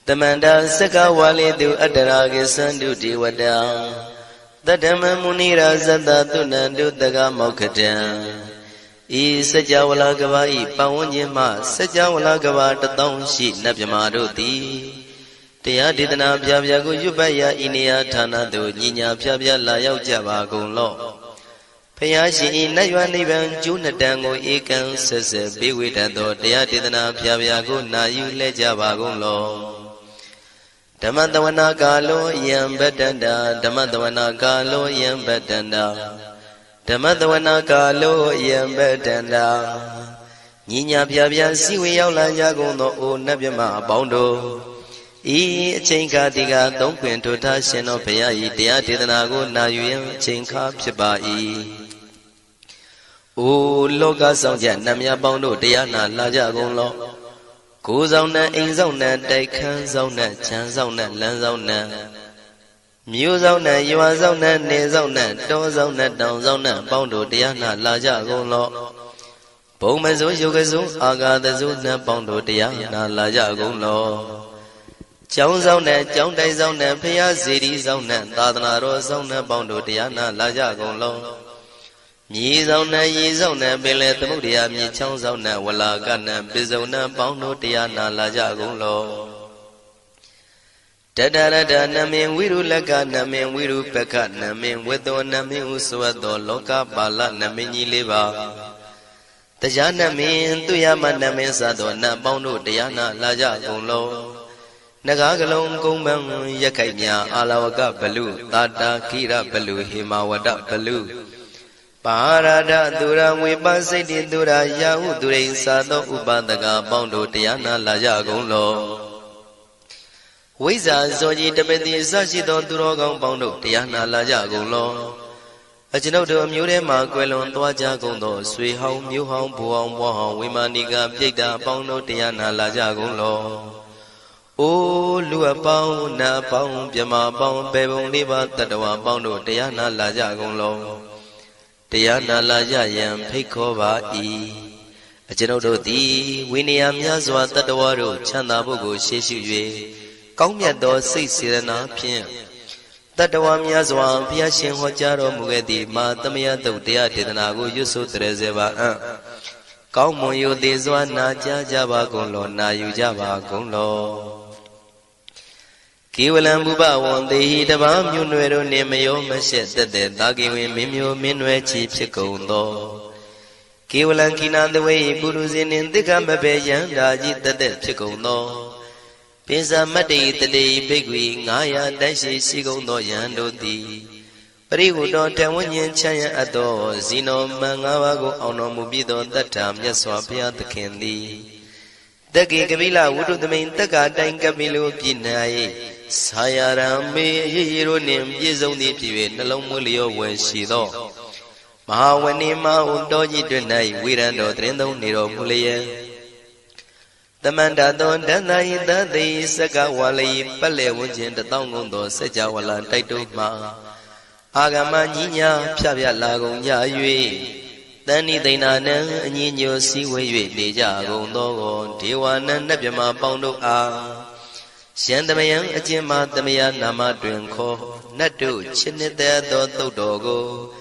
Tamanda Saka Wali do Adaragi Sandu Diwada Tadama Munira Zada Tunandu Daga Mokatan E Sajawala Gavai Pawanyama Sajawala Gava Tatong Shi Nabyamaroti Tia Didana Pyago Yubaya Inia Tana do Nina Pyabya Layao Java Golo Payashi Nayuan Ivan Junadango Ekan Sese Biwitado Tia Didana Pyago Nayu Lejava Golo Damadawana Galo Yam Betanda Damadawana Galo Yam Betanda Damadawana Galo Yam Betanda Nina Pyabya Siwi Yaula Yagono O Nabyama Bondo E Chinka Diga Don't Quinto Tashin of Payai Dia Didanago Nayu Chinka Pibai O Loga Sonja Namya Bondo Diana Laja Golo Kuzona Inzona Daikan Zona Chanzona Lanzona Muzona Yuazona Nezona Dozona Downzona Bondo Diana Laja Golo Pomazo Yogazo Aga the Zuna Bondo Diana Laja Golo Chong Zona, Chong Dai Zona, Pia City Zona, Tadanaro Zona, Bondo Diana, Laja Golo. Yi Zona, Yi Zona, Billet Mudia, Mi Chong Zona, Walla Gana, Bizona, Bondo Diana, Laja Golo. Dadada Namin Wiru Laga, Namin Wiru Peka, Namin Wedo, Namin Uswado, Loka Bala, Namini Liva. Tajana Min, Tuyama Namin Sado, Bondo Diana, Laja Golo. Nagagalong Kumbang Yakanya Alawaka Balu Tata Kira Balu Himawada Balu Parada Dura Wibasidi Dura Yahu Dure Sado Ubadaga Bondo Tiana Laja Golo Wiza Zoji Tabedi Sashi Don Durogong Bondo Tiana Laja Golo Ajino do Mure Maguelon Twaja Gondo Sui Hong Mu Hong Buong Wahong Wimaniga Pida Bondo Tiana Laja Golo O Lua Pao Na Pao Pyama Pao Pebong Liva Tatawa Bondo Tiana Laja Golo Tiana Laja Yam Pikova E Ajino do Di Winiam Yazwa Tatawaro Chanda Bogo Shishu Yue Kaumya do Six Sirana Pien Tatawam Yazwa Pia Shin Hojaro Mugedi Ma Tamia do Dia Tidanago Yusu Trezeva Kaumo Yu Dizwa Na Java Golo Na Yu Java Golo Kiwalam Buba one day the Bam Yunero Nemayo Mashet the Dagi Mimio Minwe Chief Chicondo Kiwalan Kinan the way Buruzin in the Gambabe Yandaji the dead Chicondo Pisa Mati the day Bigwi Naya Dashi Sigondo Yando di Parigu don't tell one yen Chaya Ado Zino Mangawago Ono Mubido that time Yaswapia the candy The Gigabila would do the main Tagata in Gabilu Pinai Sayarame Yironim Yizoni Pive Nalomulio when she do Mahawanima Undoji Dunai Wirando Trendo Niro Mulia The Mandadon Danai the day Sakawali Pale Wujin the Tongundo Sajawala Taituma Agama Nina Pia Lago Yayue Dani Dinana Nino Siwe Deja Gondo Tiwana Nabjama Bondo A Shandamayan Ajima Damaya Nama Drinko Nadu Chinita Do Dogo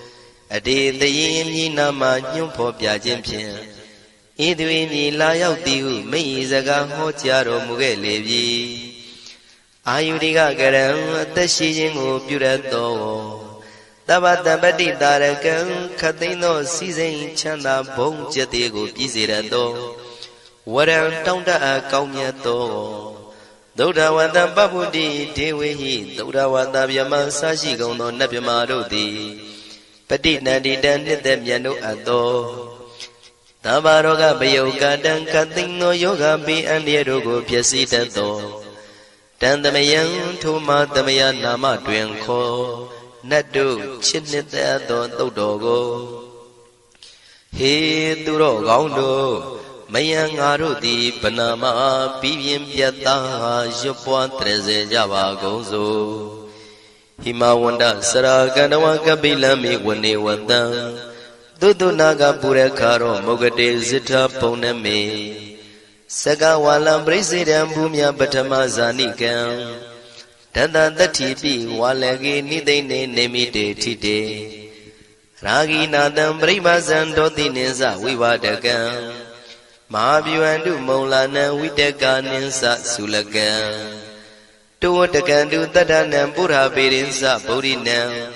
Adi the Yin Nama Yumpo Piajimpian Idwini Layao Diu Meizaga Hotiaro Mugelevi Ayudiga Garam the Shijingo Purato Tabata Badi Darakan Katino Season Chanda Bong Jatigo Pizirado Waram Tonda Kaumiato Doda Wanda Babudi Dewi Doda Wanda Yaman Sashi Gono Nabimarodi Pati Nadi Dan Them Yano Ado Tabaroga Bayoga Dan Katino Yoga Bi and Yerogo Piasita Do Dan the Mayan Tuma the Mayan Nama Dwenko Nadu Chinita Do Dogo He Duro Gondo Mayang Arudi Panama Pivim Piata Jopua Treze Java Gozo Himawanda Saraganawa Kabilami Wani Wanda Dudu Naga Purekaro Mogade Zita Poname Saka walam presidam bumya patama zanikam Tata tatipi walagi nidene nemide tide Ragi nadam pribazan doti ninsa vivadagam Mahabhyuandu maulana vidaka ninsa sulagam Tuwatakandu tadanam pura pirinsa bodhinam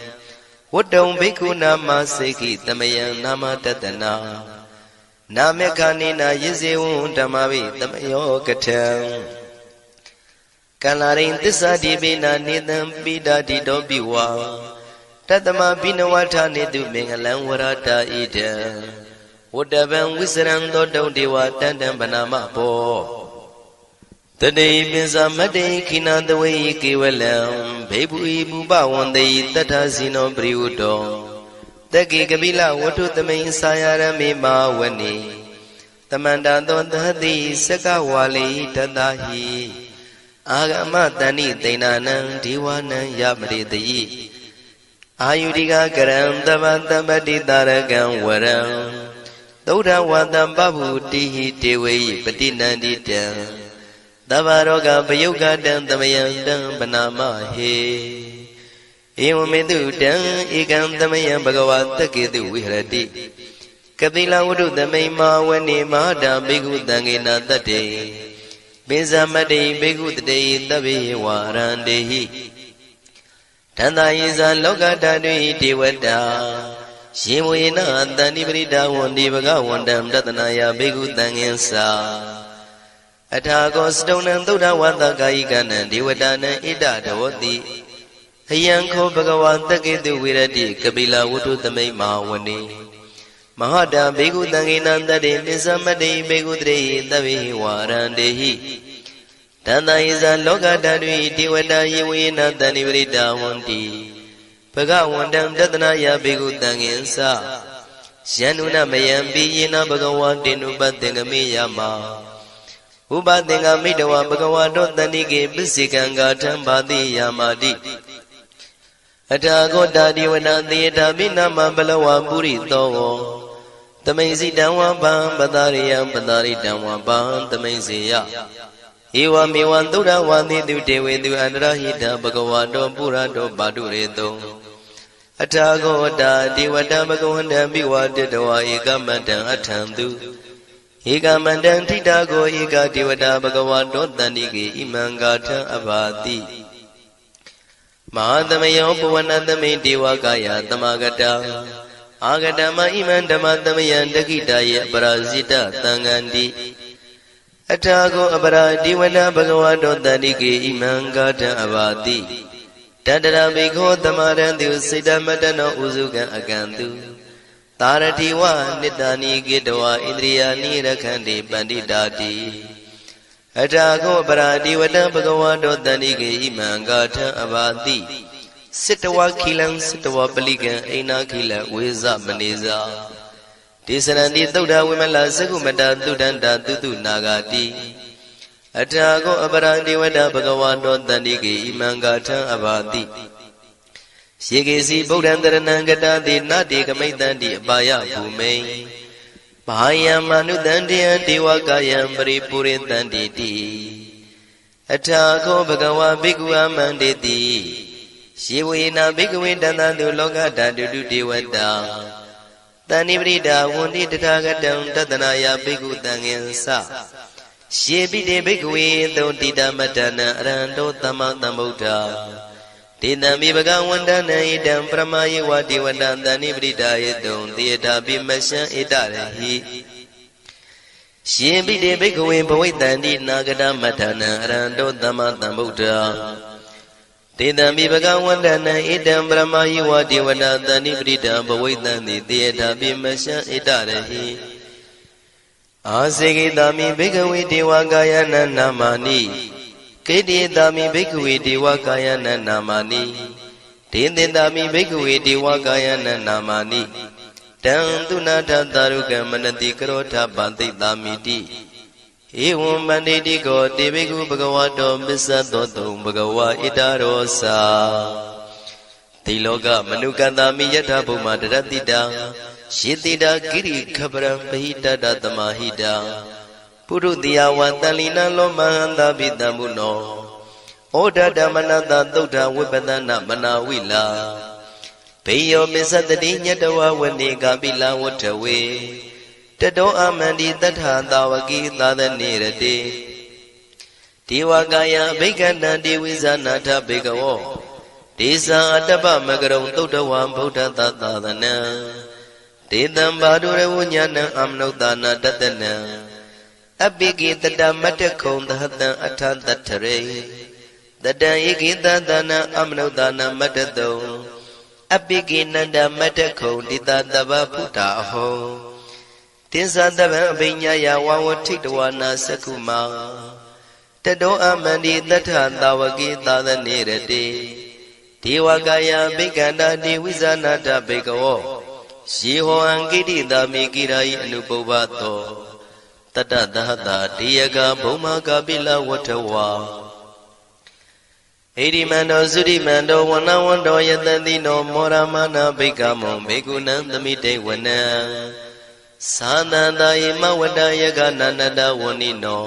Wadam bhikkhu nama seki tamayam nama tatana Namekanina yizewun tamavi tamayo katam Kalarin tissa dibina nidam pida dido biwa Tatama binawata nidu mengalam warata ida Wadavam wisram dodo dewa tandam banama po Tade binsa made kinandawai kiwalam Bebu ibu bawandai tata zino priudo Taki kabila watu tamay sayarami mawani Tamanda dondhati sakawali tadahi Agama tani tainanang diwanang yamridayi Ayudika karam tabantabati taragam waram Taura wadam babu tihi tewayi patinandita Tavaroga payugadam tamayandam banama he Evamedu dang ikam tamayam bhagavata kedu vihrati Kapila udu tamay mawani mahada bhikkhu tangena tate Binsamade bhikkhu tate tabe warandehi Tanda isa loka tadvi devata Shivuyena antani prita wandi bhagavandam tatanaya bhikkhu tangensa Athago stonam tuda vata kaikana devatana ida dhavati Hayanko bhagavata ketu virati kapila udu tamay mawani Mahada bhikkhu tangenandade nisamade bhikkhu tate tabe warandehi Tanda isa loka tadvi devata yivuyena tani prita wandi Bhagavandam tatanaya bhikkhu tangensa Syanuna mayampi yena bhagavatinu patengami yama Upatenga midawa bhagavato tanike pisikanga thambati yamati Athago dadivana theta binama balawa puri tovo Tamaisi damwa bam padariyam padaritamwa bam tamaisiya Ewa mewa dura wandi tu devedu andrahita bhagavato purato padureto Athago dadivata bhagavanda bhivatitawa ekamatan athantu Ekamandam titago eka devata bhagavato tanike imangatha abhati Mahadamayo puvanatame devakaya tamagata Agatama imandamatamaya dakitaya parasita tangandi Athago apara devata bhagavato tanike imangatha abhati Tadara bhikho tamarantu siddhamatano usukan akantu Taratiwa nidani gidwa indriyani rakhandi panditati Athago paradivata bhagavato tanike imangatha abhati Sittawa khilam sittawa palikan aina khila veza maneza Tisaranti thuddha vimala sakumata thuddhanta tutu nagati Athago paradivata bhagavato tanike imangatha abhati Shekesi Bodhandaranangata Nati Kamaitanti Abhaya Bhume Bahaya Manudantiya Devakayam Paripuritanti Athago Bhagava Bhikkhu Amanditi Shivuyena Bhikkhu Dantantu Lokata Dudu Devata Tanivrita Wundi Tathagatam Tatanaya Bhikkhu Tangensa Shebide Bhikkhu Dondita Matana Aranto Tamatambuddha Tidami bhagavandana idam pramaye vati vadantani vridayadum tiyata bimasya itarahi Shembide bhikkhave bhavaitanti nagata matana aranto tamatam buddha Tidami bhagavandana idam pramaye vati vadantani vridayadum bhavaitanti tiyata bimasya itarahi Asekitami bhikkhave devakayana namani Kedidami bhikkhave devakayana namani Tindindami bhikkhave devakayana namani Tantunata taruka manati karota bandhitamiti Evam bandhiti ko devikhu bhagavato bissadoto bhagava itarosa Tiloka manukandami yatha bhuma daratita Shitita kiri khabram bahita datamahita ပုရုတိယဝတန်လီနလောမဟန္တာပိတံမုနောဩဒဓမ္မနတသုဒ္ဓဝိပဒနာမနာဝိလာဘေယောပစ္စတတိညတဝဝနေကပိလဝတ္ထဝေတတောအမန္တိတထသာဝကိသာသနေရတိဒေဝကာယဘိက္ခဏံဒေဝိဇာနာထဘေကဝောဒေဇာအတ္တပမကရုံသုဒ္ဓဝံဗုဒ္ဓသာသာသနံဒေတံဘာဒုရဝညာဏံအမနုဿာနာတတနံအပိကိတတမတ္တခုံသဟတံအထတထရေတတံဧကိတသနံအမနုဿာနာမတ္တတုံအပိကိနန္ဒမတ္တခုံတိတတဗ္ဗဖုတာအဟောတင်္ဇာတဗံအဘိညာယဝဝထိတဝနာသက္ခုမာတတောအမန္တိတထသာဝကိသာသနေရတိဒေဝကာယဘိက္ခန္တာဒေဝိဇာနာတဘေကဝောယေဟောအံကိတိတာမိကိရာယိအနုပုဗ္ဗတောတတသဟတာဒေယကဘုံမာကပိလဝတ္ထဝါဣရိမန္တောသုရိမန္တောဝနဝန္တောယတတိနောမောရမနာဘိက္ခမောဘေကုဏံသမိတေဝနံသာသန္တာယမဝတ္တယကနန္တဝဏိနော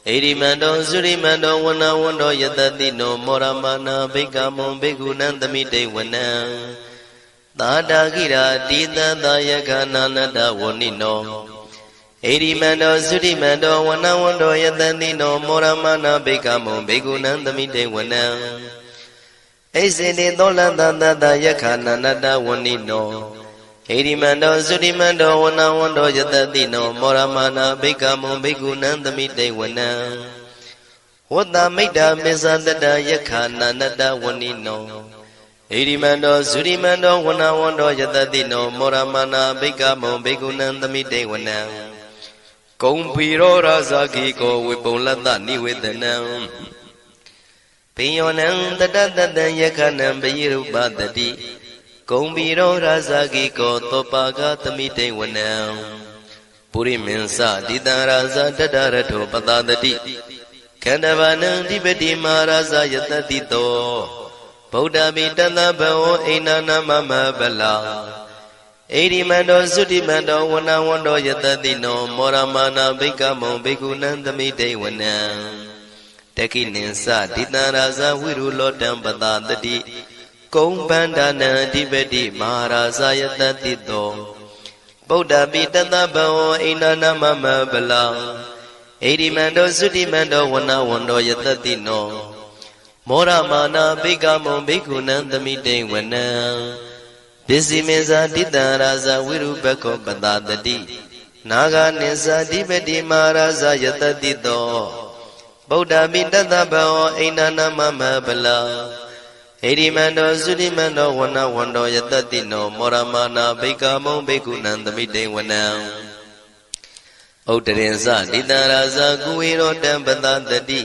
ဣရိမန္တောသုရိမန္တောဝနဝန္တောယတတိနောမောရမနာဘိက္ခမောဘေကုဏံသမိတေဝနံသာတာကိရာတိတံသာယကနန္တဝဏိနောဣရိမန္တောသုရိမန္တောဝနဝန္တောယတတိနောမောရမနာဘိက္ခမောဘေကုဏံသမိတေဝနံဣစေတိသောလတတတယခနန္တဝဏိနောဣရိမန္တောသုရိမန္တောဝနဝန္တောယတတိနောမောရမနာဘိက္ခမောဘေကုဏံသမိတေဝနံဝတ္တမိတ္တမေဇတတယခနန္တဝဏိနောဣရိမန္တောသုရိမန္တောဝနဝန္တောယတတိနောမောရမနာဘိက္ခမောဘေကုဏံသမိတေဝနံကုံဘီရောရာဇာကိကောဝေပုံလတ္တနိဝေဒနံဘိယောနံတတတတံယခနံပိရုပတတိကုံဘီရောရာဇာကိကောသောပါကသမိတေဝနံပုရိမင်းစတိတံရာဇာတတရထောပတတတိခန္ဓဗာနံဓိပတိမဟာရာဇာယတတိတောဗုဒ္ဓမိတတဘောအိနာနာမမဗလာဣရိမန္တောသုတိမန္တောဝနဝန္တောယတတိနောမောရမနာဘိက္ခမောဘေကုဏံသမိတေဝနံတခိနိသဒိတံရာဇဝိရုလောတံပတတတိကုံပန္ဒနာအဓိပတိမဟာရာဇယတတိတောဗုဒ္ဓပိတတဘောအိနာနာမမဗလာဣရိမန္တောသုတိမန္တောဝနဝန္တောယတတိနောမောရမနာဘိက္ခမောဘေကုဏံသမိတေဝနံပစ္စည်းမေဇာတိတံရာဇဝိရုပခောပတတတိနာဂနိသဓိပတိမဟာရာဇယတတိတောဗုဒ္ဓပိတတဘောအိနာနာမမဗလာဣရိမန္တောသုတိမန္တောဝနဝန္တောယတတိနောမောရမနာဘိက္ခမောဘေကုဏံသမိတေဝနံဥတ္တရင်စတိတံရာဇကုဝေရောတံပတတတိ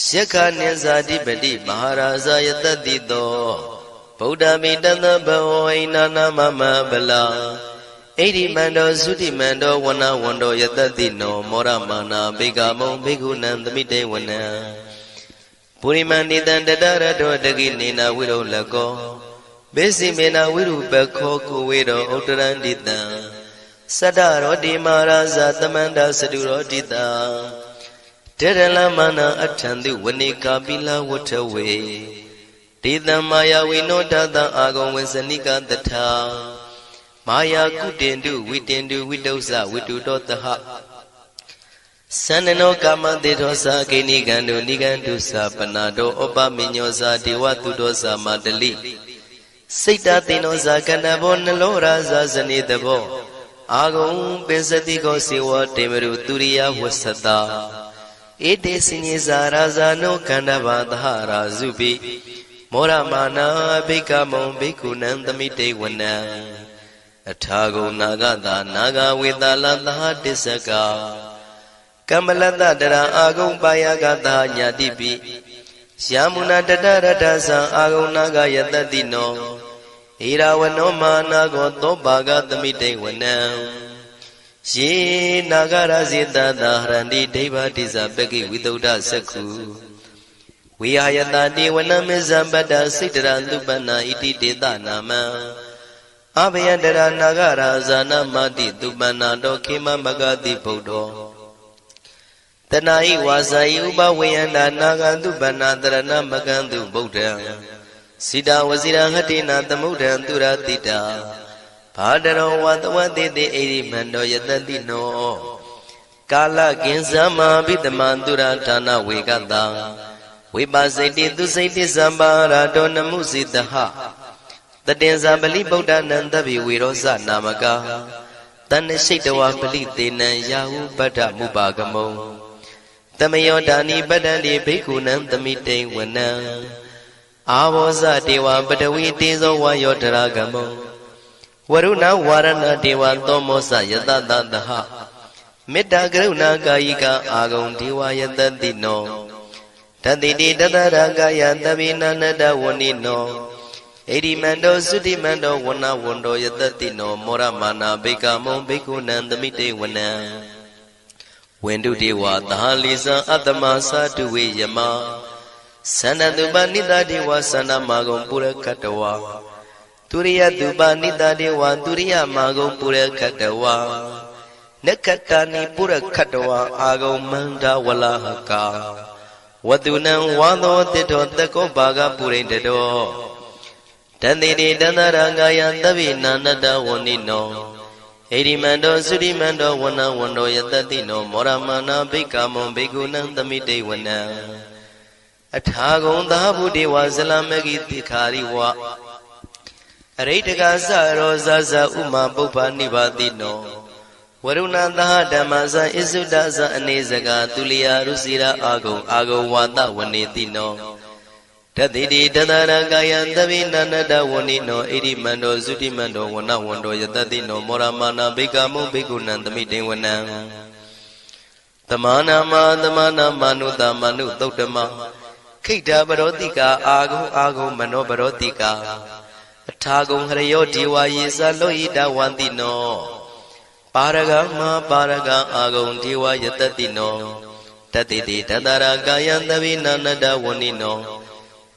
ယက္ခနိသဓိပတိမဟာရာဇယတတိတောဗုဒ္ဓမိတတဘောအိနာနာမမဗလာဣရိမန္တောသုတိမန္တောဝနဝန္တောယတတိနောမောရမနာဘိက္ခမောဘေကုဏံသမိတေဝနံပုရိမဏိတံတတရတောတကိနေနာဝိရောလကောဘေစီမေနာဝိရုပခောကုဝေရောဥတ္တရန္တိတံသတ္တရောတိမဟာရာဇသမန္တာစတုရောတိတံတေရလမနာအထံတိဝနေကာပိလဝတ္ထဝေဒေသမာယဝိနောတတံအာဂုံဝေစနိကတထာမာယာကုတင်တုဝိတင်တုဝိတုဇဝိတုတောတဟသန္နနောကာမတေသောသာဂိနိကံတုနိကံတုသာပနာတောဩပမိညောသာဒေဝတုတောသာမတလိစိတ်တသေနောသာကန္တဘောနလောရာသာဇနေတဘောအာဂုံပင်စတိကောစေဝတေမရုသူရိယဝဆတာဧတေစညေဇာရာဇာနောကန္တဘာသဟရာဇုပိမောရမနာဘိက္ခမောဘိက္ခုနံသမိတေဝနံအထာဂုဏနာဂတာနာဂဝေတလသဟတစ္စကကမ္မလတ္တတရာအာဂုံပါယကတာညာတိပိယာမုနာတတရတသံအာဂုံနာဂယတတိနောဣရာဝနောမာနာကောသောပါကသမိတေဝနံယေနာဂရဇေတသာဟရန္တိဒိဗ္ဗတိဇပကိဝိသုဒ္ဓသက္ခုဝိဟာယတတိဝနမေဇံပတ္တစိတ္တရံသူပ္ပနာဣတိတေတနာမံအဘယတရနာဂရာဇာနမတိသူပ္ပနာတောခေမမဂတိဗုဒ္ဓော တဏှာဤဝါစာဤဥပဝေယန္တာနာဂတုပနာတရဏမကံတုဗုဒ္ဓံစိတာဝစီရဟတိနာသမုဒ္ဒံသူရတိတာဘာတရောဝတဝတိတိဣရိမန္တောယတတိနောကာလကင်္စမဘိတမံသူရဌာနဝေကတံဝိပါစိတိသူစိတိသမ္ပါရာတောနမှုစိတဟတတင်္ဇာပလိဗုဒ္ဓနံတဗ္ဗိဝေရောဇနာမကာတဏ္ဍရှိတဝပလိသေနံယာဟုပတ္ထမုပါကမုံတမယောဒါနိပတ္တန္တိဘိက္ခုနံသမိတိဝနံအာဘောဇဒေဝပတဝီတေဇောဝါယောတရာကမောဝရုဏဝါရဏဒေဝသောမောဇယတတသဟမေတ္တာကရုဏာကာယိကအာဂုံဒေဝယတတိနောတတိတိတတရာကာယသဗ္ဗိနာနတဝဏိနောဣရိမန္တောသုတိမန္တောဝနဝန္တောယတတိနောမောရမာနာဘိကမုံဘိက္ခုနံသမိတေဝနံဝန္တုဒေဝသဟလိဇံအတ္တမသာတုဝေယမသန္တတုပနိတဒေဝသန္တမာဂုံပုရခတဝါသူရိယတုပနိတဒေဝသူရိယမာဂုံပုရခတဝါနက္ခတနိပုရခတဝါအာဂုံမန္တဝလဟကာဝတုနံဝါသောတိတောတကောဘာဂပုရိတတောတန္တိတိတန္တရကာယသဗ္ဗိနာနတဝဏိနောဣရိမန္တောသုရိမန္တောဝနဝန္တောယတတိနောမောရမာနာဘိကမုံဘိက္ခုနံသမိတေဝနံအထာဂုံသာဘုဒေဝဇလမဂိတိခာရိဝအရိတကသရောဇဇဥမာပုပ္ပနိဗ္ဗာတိနောဝရုဏသဟဓမ္မဇဣစုဒဇအနေစကသူလျာရုစီရာအာဂုံဝါတဝနေတိနောတတိတိတတရကာယသဗ္ဗိနန္တဝဏိနောဣရိမန္တောသုတိမန္တောဝနဝန္တောယတတိနောမောရမာနာဘိကမုံဘိက္ခုနံသမိတေဝနံသမာနာမနုတမနုသုတ်တမခိတ္တပရောတိကာအာဂုံမနောပရောတိကာအထာဂုံဟရယောဒေဝယေသလောဟိတဝန္တိနောပါရဂမပါရဂအာဂုံဒေဝယတတိနောတတိတိတတရာကာယသဗ္ဗိနာနတဝဏိနော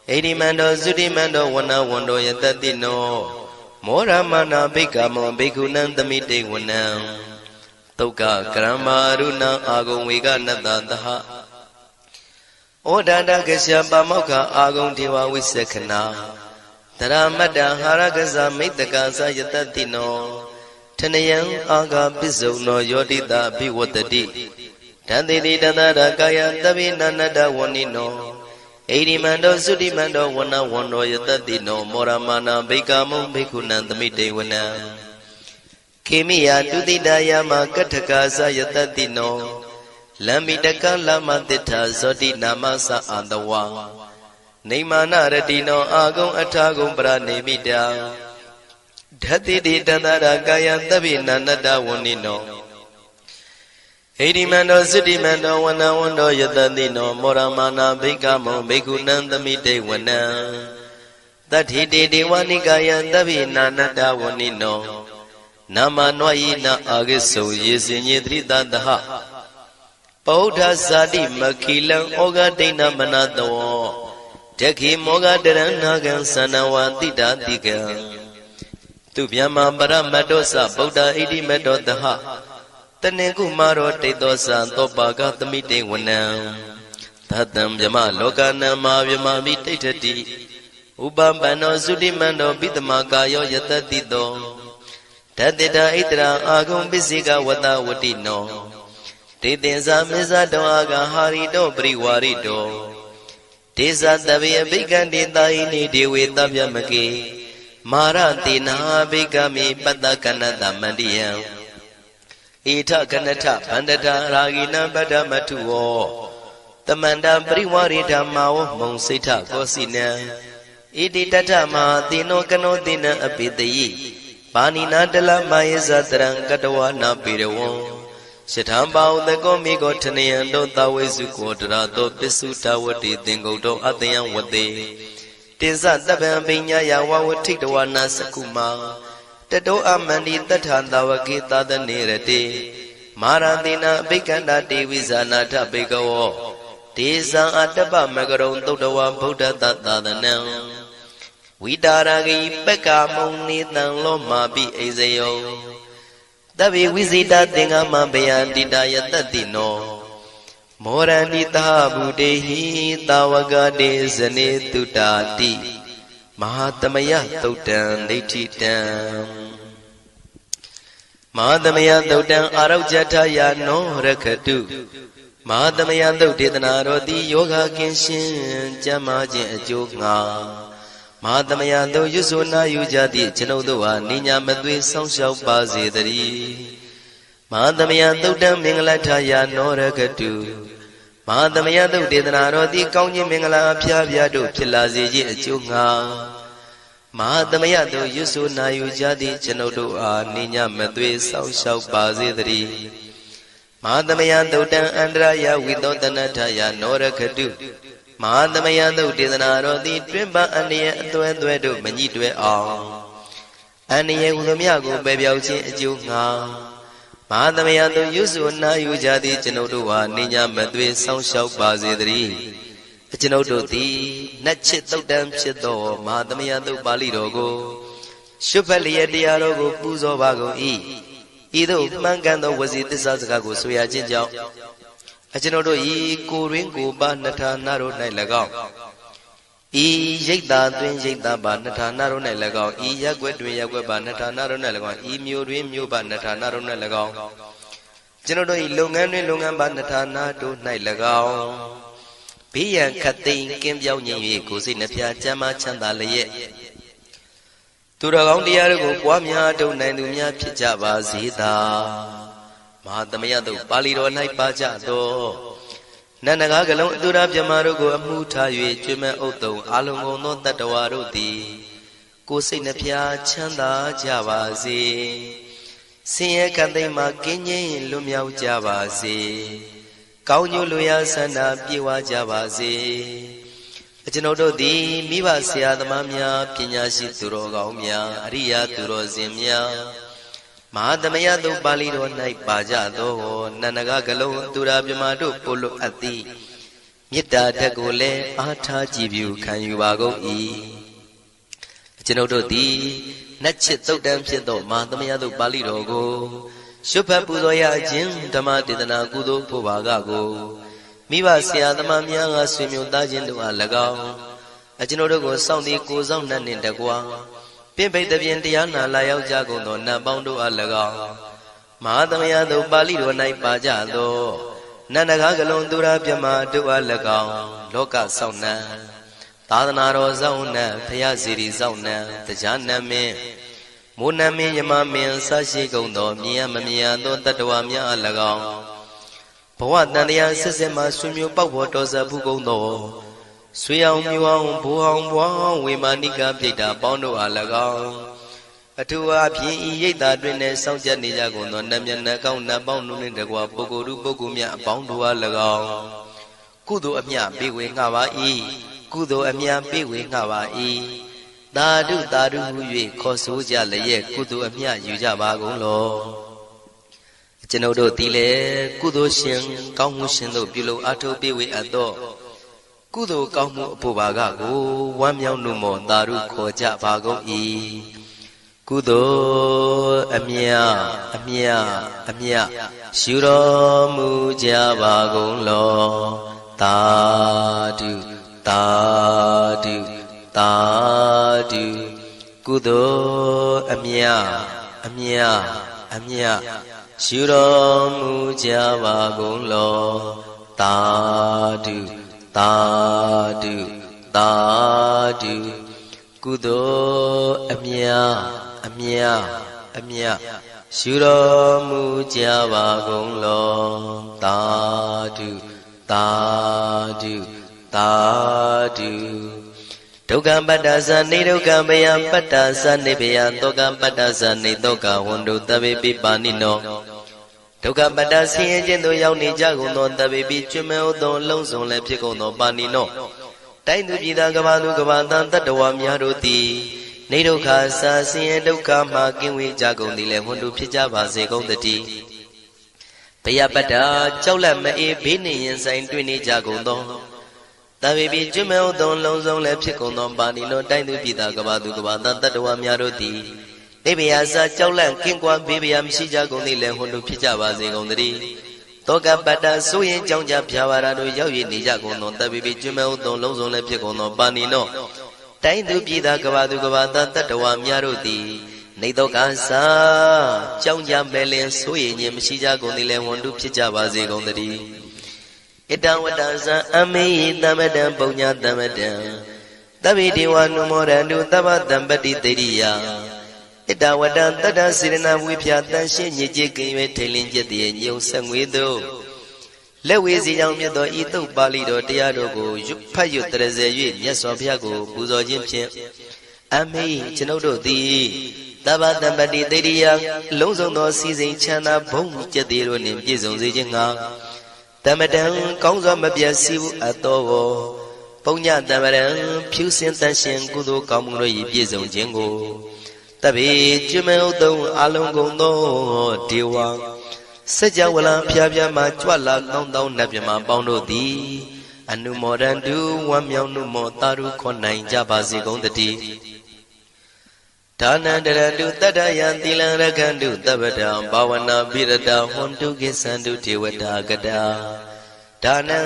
ဣရိမန္တောသုတိမန္တောဝနဝန္တောယတတိနောမောရမနာဘိကမောဘိက္ခုနံသမိတေဝနံသုက္ကကရမရုဏအာဂုံဝေကနတသဟဩဒန္တကရှပါမောက္ခအာဂုံဒေဝဝိသခနာတရမတ္တဟာရကဇမိတ္တကသယတတိနောထနယံအာဂပစ္စုံနောယောတိတာဘိဝတ္တိတန္တိတိတတရကာယသဗ္ဗိနာနတဝဏိနောဣရိမန္တောသုတိမန္တောဝနဝန္တောယတတိနောမောရမာနာဘိကမုံဘိက္ခုနံသမိတေဝနံခေမိယတုတိတယမကထကာသယတတိနောလမ္မိတကလမတိထာဇောတိနာမသအာတဝါနေမာနရတိနောအာဂုံအထာဂုံပရနေမိတာဓတိတိတန္တရာကာယသဗ္ဗိနာနတဝဏိနောဣရိမန္တောသုတိမန္တောဝနဝန္တောယတတိနောမောရမာနာဘိကမုံဘိက္ခုနံသမိတေဝနံတတ္ထိတေဒေဝနိကာယသဗ္ဗိနာနတဝဏိနောနာမနွယိနအာဂိစုယေစင်ညေတိတတဟပောဓဇာတိမခိလံဩဃဒိဏမနတောတခိမောဃတရဏဂံသနဝတိတာတိကံသူဗျမပရမတ္တောသဗုဒ္ဓဣတိမတ္တောတဟတနေကုမာရောတိတ်သောသံသောပါကသမိတေဝနံသတံဗျမလောကနံမာဗျမမိတိဋ္ဌတိဥပပန္နောသုတိမန္တောပိတမကာယောယတတိတောတတေတာဣတရာအာဂုံပစ္စေကဝတဝတိနောတေတင်္ဇာမေဇတောအာဂဟာရိတောပရိဝါရိတောဒေဇတဗေအဘိကံတေတာယိနေဒေဝေတဗျမကေမာရတေနာဘိကမိပတ္တကနတမန္တိယံဣထကနထဗန္တတာရာဂိနံပတ္တမထုဝောတမန္တပရိဝါရိဓမ္မာဝမုံစိဋ္ဌကောစီနံဣတိတတ္ထမဟာတိနောကနောတိနံအပိတယိပါဏိနာတလမယေဇတရံကတဝနာပေရဝံယထံပါဥတကောမိကောထနယံတောသဝေစုကောတရာတောပစ္စုတဝတိသင်္ကုတ်တောအတယံဝတေတင်္စတပံပိညာယဝဝထိတဝနာစကုမာတတောအမန္တိတထံတဝကေသာသနေရတေမာရတိနာအဘိကန္တာတေဝိဇာနာထဘေကဝောဒေဇံအတ္တပမကရုံသုတ္တဝဗုဒ္ဓတသာသနံဝိတာရဂိပက္ကမုံနေတံလောမာပိအိဇယောတဗ္ဗေဝိဇိတာသင်္ဃမဘယန္တိတာယတတိနော မောရဏိတာဗုတေဟိတာဝကတေဇနေတုတာတိမဟာသမယသုတ်တံဒိဋ္ဌိတံမဟာသမယသုတ်တံအာရုဇ္ဇထယာနောရခတုမဟာသမယသုတ်ဒေသနာတော်သည်ယောဂကင်းရှင်ကျမ်းမာခြင်းအကျိုးငှာမဟာသမယသုတ်ရွဆိုနာယူကြသည့်ကျွန်ုပ်တို့ဟာနိညာမသွေဆောင်းလျှောက်ပါစေတည်းမဟာသမယသုတ်တံမင်္ဂလထယာနောရခတုမဟာသမယသုတ်ဒေသနာတော်သည်ကောင်းခြင်းမင်္ဂလာအဖျားဖျားတို့ဖြစ်လာစေခြင်းအကျိုးငှာမဟာသမယသုတ်ရွဆိုနာယူကြသည့်ကျွန်ုပ်တို့အားနိညာမသွေဆောင်းလျှောက်ပါစေတည်းမဟာသမယသုတ်တံအန္တရာယဝိသောတနထယာနောရခတုမဟာသမယသုတ်ဒေသနာတော်သည်တွင်ပအန္တရာယ်အသွဲသွဲတို့မညှိတွဲအောင်အန္တရာယ်ဟူသည်မြကိုပယ်ပြောက်ခြင်းအကျိုးငှာမဟာသမယသုတ်ရွဆိုနာယူကြသည့်ကျွန်ုပ်တို့ဟာနိညာမသွေဆောင်းလျှောက်ပါစေတည်းကျွန်ုပ်တို့သည်နတ်ချစ်သုတ်တံဖြစ်သောမဟာသမယသုတ်ပါဠိတော်ကိုရှုဖတ်လျက်တရားတော်ကိုပူဇော်ပါကုန်၏ဤသို့မှန်ကန်သောဝစီသစ္စာစကားကိုဆိုရခြင်းကြောင့်ကျွန်ုပ်တို့ဤကိုရင်းကိုပါနှထာနာတို့၌၎င်းဤရိတ်တာတွင်ရိတ်တာပါနှထာနာတို့၌၎င်းဤရက်ွက်တွင်ရက်ွက်ပါနှထာနာတို့၌၎င်းဤမျိုးတွင်မျိုးပါနှထာနာတို့၌၎င်းကျွန်ုပ်တို့ဤလုပ်ငန်းတွင်လုပ်ငန်းပါနှထာနာတို့၌၎င်းဘေးရန်ခတ်သိမ်းကင်းပြောင်းခြင်း၍ကိုယ်စိတ်နှပြချမ်းသာချမ်းသာလျက်သူတော်ကောင်းတရားတို့ကိုပွားများထုတ်နိုင်သူများဖြစ်ကြပါစေသာမဟာသမယသုတ်ပါဠိတော်၌ပါကြသောနန္ဒကားကလုံးအတူရာပြမတို့ကိုအမှုထား၍ကျွမ်းမဲ့ဥတုံအာလုံကုန်သောတတ္တဝါတို့သည်ကိုယ်စိတ်နှပြချမ်းသာကြပါစေဆင်းရဲကံသိမ်းမှကင်းငြိမ်းလွတ်မြောက်ကြပါစေကောင်းကျိုးလူရဆန္ဒပြေဝကြပါစေကျွန်ုပ်တို့သည်မိဘဆရာသမားများပညာရှိသူတော်ကောင်းများအရိယာသူတော်စင်များမဟာသမယသုတ်ပါဠိတော်၌ပါကြသောနန္ဒကကလုံးသူရာပြမတို့ပို့လို့အပ်သည်မေတ္တာဓာတ်ကိုလည်းအားထားကြည်ပြုခံယူပါကုန်၏ကျွန်ုပ်တို့သည်နတ်ချစ်သုတ်တံဖြစ်သောမဟာသမယသုတ်ပါဠိတော်ကိုရှုဖတ်ပူဇော်ရခြင်းဓမ္မဒေသနာကုသိုလ်ဖို့ပါကကိုမိဘဆရာသမားများကဆွေမျိုးသားချင်းတို့အား၎င်းကျွန်ုပ်တို့ကိုစောင့်တည်ကိုစောင့်နှံ့နှင့်တကွာပင်ပိတ်တပြင်တရားနာလာရောက်ကြကုန်သောနတ်ပေါင်းတို့အား၎င်းမဟာသမယသုတ်ပါဠိတော်၌ပါကြသောနန္ဒကားကလုံးသူရာပြမတို့အား၎င်းလောကစောင့်နှံသာသနာတော်စောင့်နှံဖရာစီရီစောင့်နှံတရားနမင်းမိုးနမင်းယမမင်းဆရှိကုန်သောမြင်ရမမြင်ရသောတတ္တဝါများအား၎င်းဘဝတန်တရားစစ်စစ်မှဆွေမျိုးပေါက်ဖို့တော်ဆက်ဘူးကုန်သောဆွေအောင်မျိုးအောင်ဘိုးအောင်ဘွားအောင်ဝေမာနိကပြိတ္တာပေါင်းတို့အား၎င်းအထူးအားဖြင့်ဤရိတ်တာတွင်နဲ့စောင့်ကြနေကြကုန်သောနတ်မြတ်နတ်ကောင်းနတ်ပေါင်းတို့နှင့်တကွာပုဂ္ဂိုလ်သူပုဂ္ဂိုလ်များအပေါင်းတို့အား၎င်းကုသိုလ်အမြပေးဝေငှပါ၏ကုသိုလ်အမြပေးဝေငှပါ၏သာဓုသာဓုဟု၍ခေါ်ဆိုကြလျက်ကုသိုလ်အမြယူကြပါကုန်လောကျွန်ုပ်တို့သည်လည်းကုသိုလ်ရှင်ကောင်းမှုရှင်တို့ပြုလုပ်အားထုတ်ပေးဝေအပ်သောကုသိုလ်ကောင်းမှုအဖို့ပါကကိုဝမ်းမြောက်နှုမောသာဓုခေါ်ကြပါကုန်၏ကုသိုလ်အမြအမြအမြရှုတော်မူကြပါကုန်လောသာဓုသာဓုသာဓုကုသိုလ်အမြအမြအမြရှုတော်မူကြပါကုန်လောသာဓုသာဓုသာဓုကုသိုလ်အမြအမြအမြရှုတော်မူကြပါကုန်လောသာဓုသာဓုသာဓုဒုက္ခပတ္တသနေဒုက္ခဘယပတ္တသနေဘယသောကပတ္တသနေသောကဝန္တုတဗေပိပါဏိနောဒုက္ခပတ္တဆင်းရဲခြင်းသို့ရောက်နေကြကုန်သောတဗေပိကျွမ်းမဲ့သောလုံးစုံလည်းဖြစ်ကုန်သောပါဏိနောတိုင်းသူပြည်သားကဘာသူကဘာသံတတ္တဝါများတို့သည်နေဒုက္ခစာဆင်းရဲဒုက္ခမှကင်းဝေးကြကုန်သည်လည်းဝန္တုဖြစ်ကြပါစေကုန်တည်းဘယပတ္တကြောက်လန့်မအေးဘေးနှင့်ရင်ဆိုင်တွေ့နေကြကုန်သောတဗေပိကျွမ်းမဲ့သောလုံးစုံလည်းဖြစ်ကုန်သောပါဏိနောတိုင်းသူပြည်သားကဘာသူကဘာသံတတ္တဝါများတို့သည်နေဘယစာကြောက်လန့်ကင်းကွာဘေးဘယမရှိကြကုန်သည်လည်းဝန္တုဖြစ်ကြပါစေကုန်တည်း တောကပတ္တဆိုရင်ကြောင့်ကြဖြာပါရာတို့ရောက်ရည်နေကြကုန်သောတပ်ပိပိကျွမ်းမဲ့ဥသုံးလုံးစုံလည်းဖြစ်ကုန်သောပါဏိနောတိုင်းသူပြည်သားကဘာသူကဘာသားတတ္တဝါများတို့သည်နေတော့ကစားကြောင့်ကြမဲ့လင်ဆိုရင်ခြင်းမရှိကြကုန်သည်လည်းဝန်တုဖြစ်ကြပါစေကုန်သတည်းဣတံဝတ္တဇံအမေယတမတံပုံညာတမတံသဗ္ဗေဒေဝနုမောရန္တုသဗ္ဗတံပတိတေရိယဣတဝတ္တတတ္တစေရနာဝိဖြာတန်ရှင်းညစ်ကြေးကင်း၍ထိန်လင်းကျက်တည်းညုံဆက်ငွေတို့လက်ဝေစီကြောင့်မြတ်သောဤတုတ်ပါဠိတော်တရားတော်ကိုဖတ်ရွတ်တရစေ၍မြတ်စွာဘုရားကိုပူဇော်ခြင်းဖြင့်အမေကျွန်ုပ်တို့သည်သဗ္ဗတံပတိတေရိယလုံးစုံသောစီစဉ်ချမ်းသာဘုံကျက်တည်းတို့နှင့်ပြည့်စုံစေခြင်းငှာတမတံကောင်းစွာမပြတ်စီဘူးအပ်သောပုံညတမရံဖြူစင်တန်ရှင်ကုသိုလ်ကောင်းမှုတို့၏ပြည့်စုံခြင်းကိုတပိကျွမ်းမဲ့ဥသုံးအလုံးကုန်သောဒေဝစัจ java လံဖျားဖျားမှကြွလာကောင်းသောနတ်မြမပေါင်းတို့သည်အနုမောဒန္တုဝမ်းမြောက်နှုမောတာရုခေါ်နိုင်ကြပါစေကုန်တည်းဒါနန္တရတုတတ္တယံသီလံရခန္တုတပ္ပတံဘာဝနာပိရတဟွန်တုကိသန္တုဒေဝတာကတာဒါနံ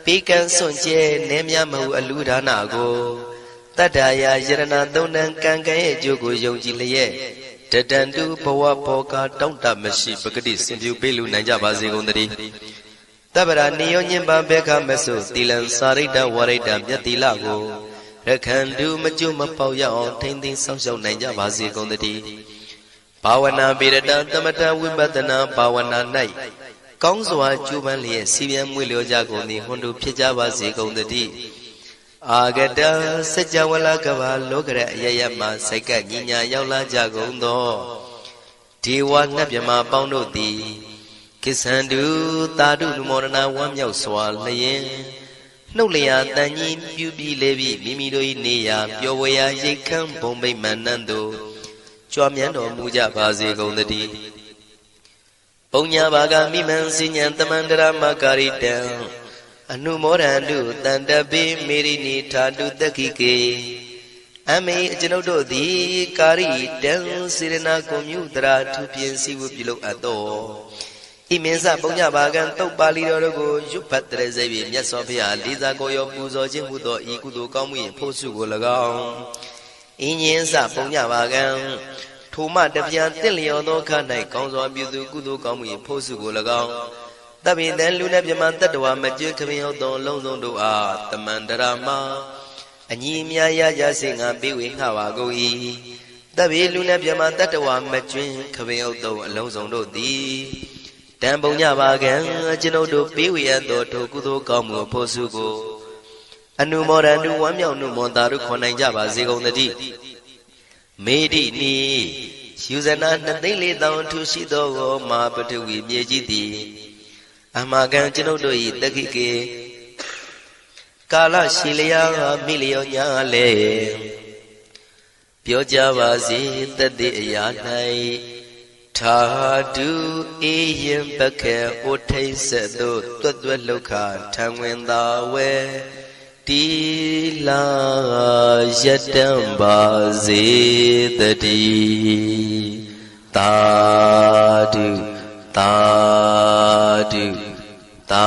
ပိကံစွန့်ကျဲနေမြမဟုအလူဒါနကိုတတ္တယာယရဏသုံးတန်ကံကံရဲ့အကျိုးကိုယုံကြည်လျက်တတန္တုဘဝဘောကတောင့်တမရှိပဂတိစင်ပြူပေးလူနိုင်ကြပါစေကုန်သတည်းတပ္ပရာနိယောညင်ပဘေခမဆုသီလံစာရိတ္တဝရိတ္တမြတ်သီလကိုရခန္တုမကျွမပေါရအောင်ထိမ့်သိမ်းဆောင်ရှောက်နိုင်ကြပါစေကုန်သတည်းဘာဝနာပိရတသမထဝိပဿနာဘာဝနာ၌ကောင်းစွာကျူးပန်းလျက်စီပြန်မွေလျောကြကုန်သည်ဟွန်တုဖြစ်ကြပါစေကုန်သတည်းအာဂတစัจ java လကဘာလောကရအယယမစိုက်ကညီညာရောက်လာကြကုန်သောဒေဝနတ်မြမပေါင်းတို့သည်ကိသန္တုတာတုနုမောဒနာဝမ်းမြောက်စွာလျင်နှုတ်လျာတန်ကြီးပြူပြီးလေပြီးမိမိတို့၏နေရာပျော်ဝေရာရိတ်ခမ်းဘုံမိတ်မန္နန်တို့ကြွားမြန်းတော်မူကြပါစေကုန်သတည်းပုံညာဘာဂမိမံစဉ္ဉံတမန္တရမကာရိတံအနုမောဒန္တုတန္တပိမေရိနိထာတုတက္ခိကေအမေကျွန်ုပ်တို့သည်ကာရိတံစေရနာကွန်မြူတရာထူပြင်းစီဝပြုလုပ်အပ်သောဣမင်းစပုံညဘာကံတုတ်ပါဠိတော်တို့ကိုရွတ်ဖတ်တရစေ၍မြတ်စွာဘုရားလေးစားကိုရောပူဇော်ခြင်းဟူသောဤကုသိုလ်ကောင်းမှု၏ဖို့စုကို၎င်းဣညင်းစပုံညဘာကံထိုမှတပြန်တင့်လျော်သောခါ၌ကောင်းစွာပြုသူကုသိုလ်ကောင်းမှု၏ဖို့စုကို၎င်းတပိတံလူနဲ့မြမတတ္တဝါမကျွခမင်းဟုတ်သောအလုံးစုံတို့အားတမန္တရာမအညီအများရကြစေငါပေးဝေငှပါကုန်၏တပိလူနဲ့မြမတတ္တဝါမကျွင်းခမင်းဟုတ်သောအလုံးစုံတို့သည်တံပုံညပါကံကျွန်ုပ်တို့ပေးဝေရသောထိုကုသိုလ်ကောင်းမှုဖို့စုကိုအနုမောဒန္တုဝမ်းမြောက်နှုမောတာတို့ခေါ်နိုင်ကြပါစေကုန်သတည်းမေတိနိယူဇနာ2,400,000ထူရှိသောမဟာပထဝီမြေကြီးသည်အမကံကျွန်ုပ်တို့၏တက္ခိကေကာလရှိလျာမိလျောညာလေပြောကြပါစေတတ္တိအရာ၌ထာတုအေယံပခေဩထိတ်ဆက်သို့တွတ်တွတ်လောက်ခထံဝင်သာဝဲတီလာယတံပါစေတည်းသာဓုသာဓုသာ